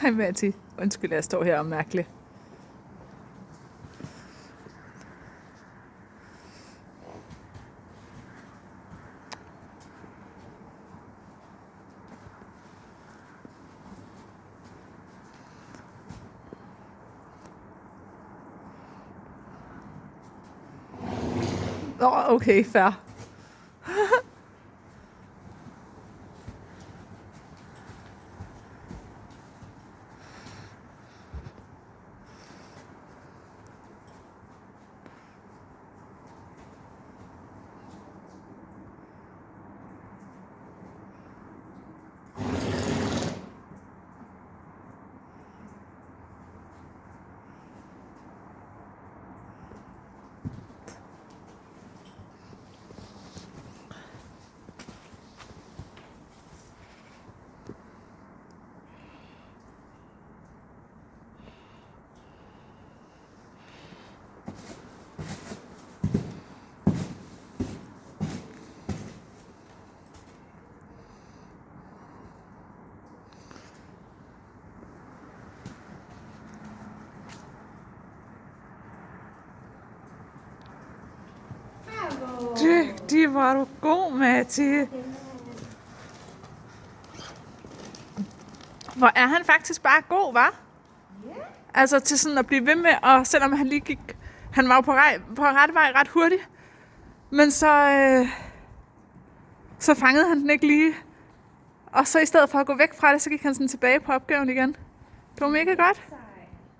Hej Matti. Undskyld, jeg står her og er mærkelig. Okay, fair. Dygtig, var du god, Matti. Hvor er han faktisk bare god, hva'? Altså til sådan at blive ved med, og selvom han lige gik, han var jo på rette vej ret hurtigt, men så fangede han den ikke lige, og så i stedet for at gå væk fra det, så gik han sådan tilbage på opgaven igen. Det var mega godt.